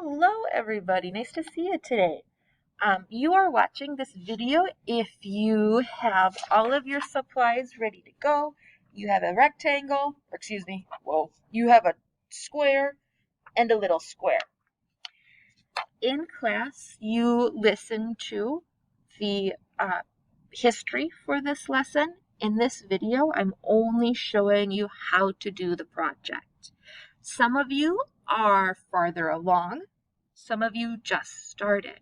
Hello, everybody. Nice to see you today. You are watching this video if you have all of your supplies ready to go. You have a rectangle, you have a square and a little square. In class, you listen to the history for this lesson. In this video, I'm only showing you how to do the project. Some of you are farther along. Some of you just started.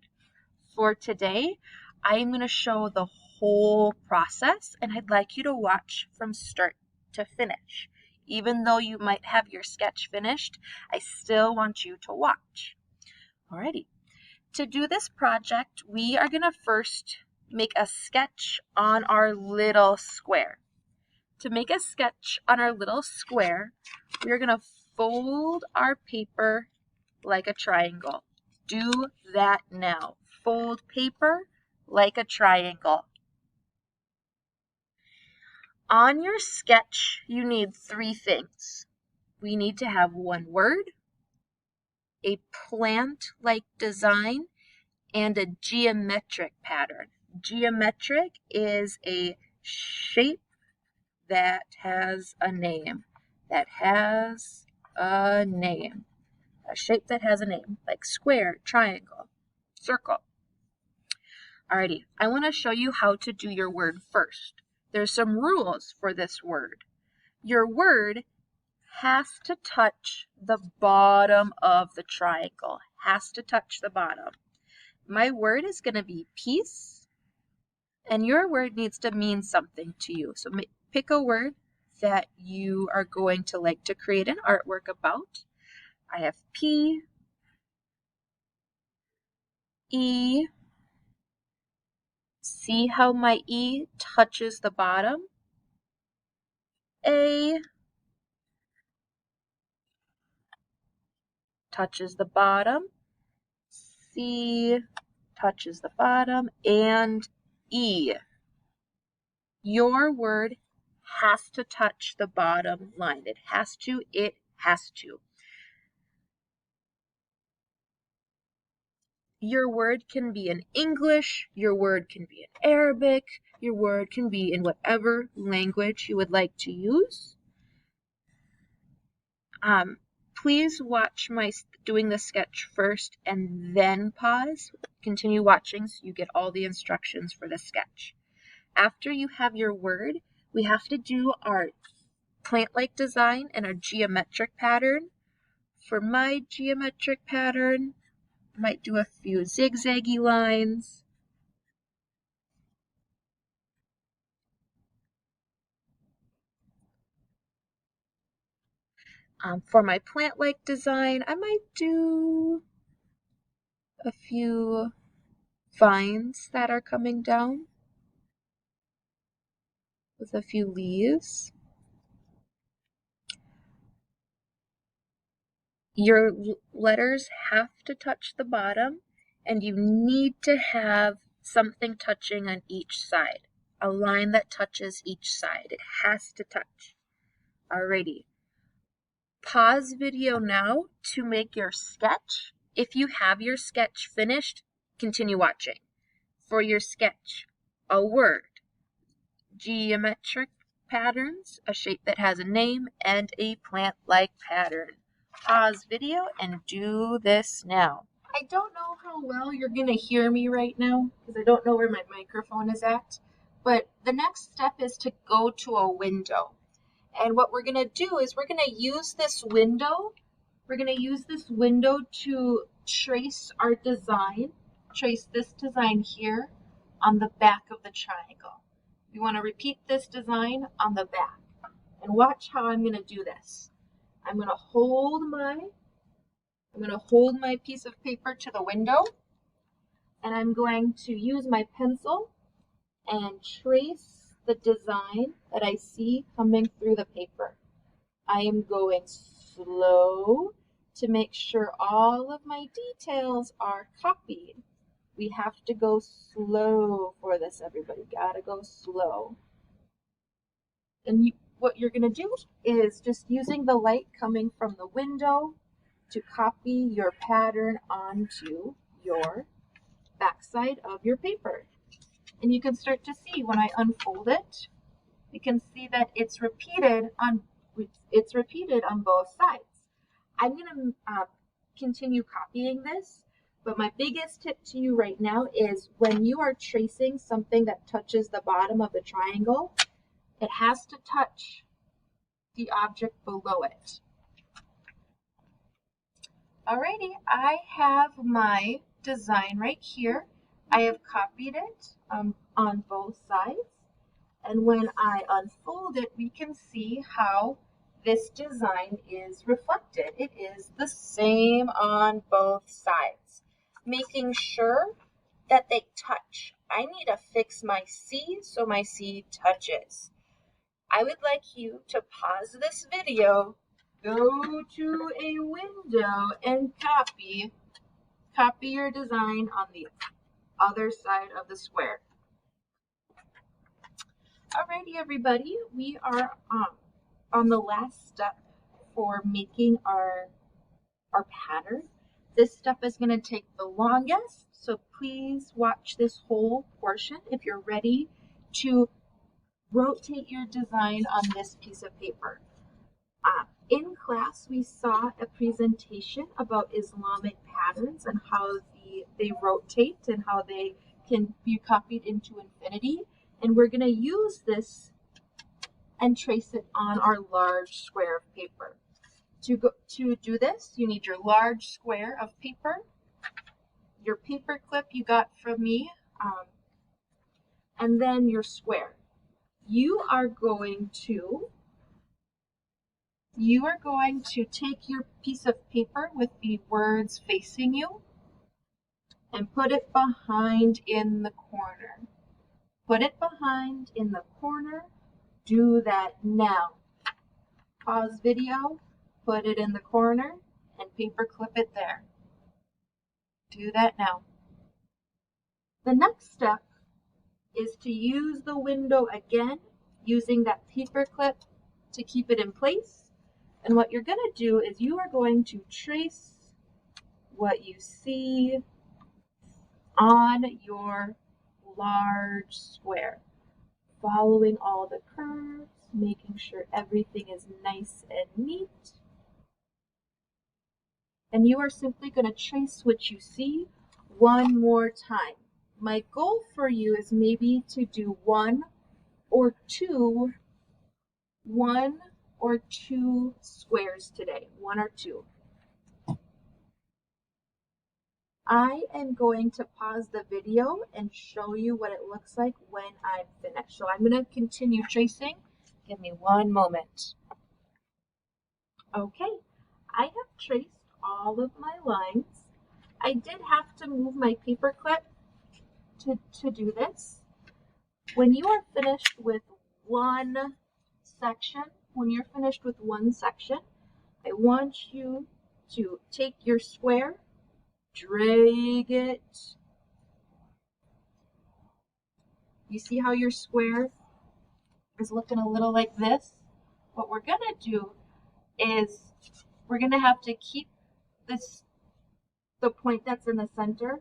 For today, I'm going to show the whole process, and I'd like you to watch from start to finish. Even though you might have your sketch finished, I still want you to watch. Alrighty. To do this project, we are going to first make a sketch on our little square. To make a sketch on our little square, we are going to fold our paper like a triangle. Do that now. Fold paper like a triangle. On your sketch, you need three things. We need to have one word, a plant-like design, and a geometric pattern. Geometric is a shape that has a name. A shape that has a name, like square, triangle, circle. Alrighty, I want to show you how to do your word first. There's some rules for this word. Your word has to touch the bottom of the triangle. Has to touch the bottom. My word is going to be peace, and your word needs to mean something to you. So pick a word that you are going to like to create an artwork about. I have P, E. See how my E touches the bottom? A touches the bottom. C touches the bottom. And E. Your word has to touch the bottom line. It has to. Your word can be in English, your word can be in Arabic, your word can be in whatever language you would like to use. Please watch my doing the sketch first and then pause. Continue watching so you get all the instructions for the sketch. After you have your word, we have to do our plant-like design and our geometric pattern. For my geometric pattern, I might do a few zigzaggy lines. For my plant-like design, I might do a few vines that are coming down with a few leaves. Your letters have to touch the bottom, and you need to have something touching on each side. A line that touches each side. It has to touch. Alrighty. Pause video now to make your sketch. If you have your sketch finished, continue watching. For your sketch, a word, geometric patterns, a shape that has a name, and a plant-like pattern. Pause video and do this now. I don't know how well you're going to hear me right now because I don't know where my microphone is at, but the next step is to go to a window. And what we're going to do is we're going to use this window. We're going to use this window to trace our design, trace this design here on the back of the triangle. We want to repeat this design on the back. And watch how I'm going to do this. I'm going to hold my piece of paper to the window, and I'm going to use my pencil and trace the design that I see coming through the paper. I am going slow to make sure all of my details are copied. We have to go slow for this, everybody. Gotta go slow. And what you're going to do is just using the light coming from the window to copy your pattern onto your backside of your paper. And you can start to see when I unfold it, you can see that it's repeated on both sides. I'm going to continue copying this, but my biggest tip to you right now is when you are tracing something that touches the bottom of the triangle, it has to touch the object below it. Alrighty, I have my design right here. I have copied it on both sides. And when I unfold it, we can see how this design is reflected. It is the same on both sides, making sure that they touch. I need to fix my C so my C touches. I would like you to pause this video, go to a window and copy your design on the other side of the square. Alrighty, everybody, we are on the last step for making our pattern. This step is going to take the longest, so please watch this whole portion if you're ready to rotate your design on this piece of paper. In class, we saw a presentation about Islamic patterns and how they rotate and how they can be copied into infinity. And we're going to use this and trace it on our large square of paper. To do this, you need your large square of paper, your paper clip you got from me, and then your square. You are going to take your piece of paper with the words facing you and put it behind in the corner. Put it behind in the corner. Do that now. Pause video, put it in the corner, and paper clip it there. Do that now. The next step is to use the window again, using that paper clip to keep it in place. And what you're going to do is you are going to trace what you see on your large square, following all the curves, making sure everything is nice and neat. And you are simply going to trace what you see one more time. My goal for you is maybe to do one or two squares today, one or two. I am going to pause the video and show you what it looks like when I'm finished. So I'm going to continue tracing. Give me one moment. Okay, I have traced all of my lines. I did have to move my paper clip to do this. When you are finished with one section, I want you to take your square, drag it. You see how your square is looking a little like this? What we're going to do is we're going to have to keep the point that's in the center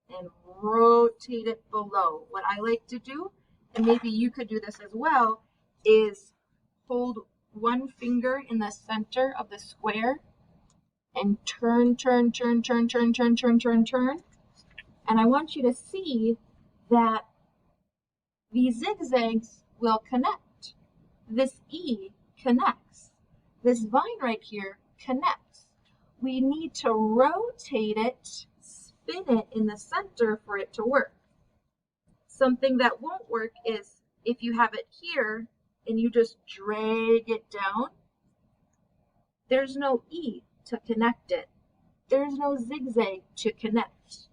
and rotate it below. What I like to do, and maybe you could do this as well, is hold one finger in the center of the square and turn. And I want you to see that these zigzags will connect. This E connects. This vine right here connects. We need to rotate it, spin it in the center for it to work. Something that won't work is if you have it here and you just drag it down, there's no E to connect it. There's no zigzag to connect.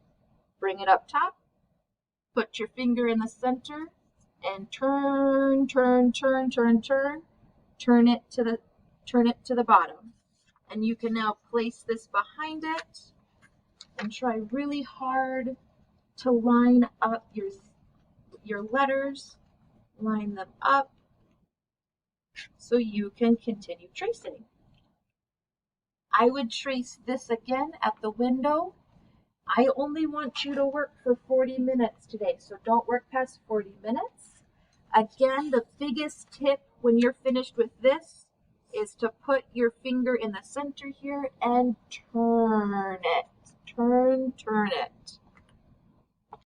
Bring it up top, put your finger in the center, and turn it to the bottom. And you can now place this behind it and try really hard to line up your letters, line them up so you can continue tracing. I would trace this again at the window. I only want you to work for 40 minutes today, so don't work past 40 minutes. Again, the biggest tip when you're finished with this is to put your finger in the center here and turn it. Turn it.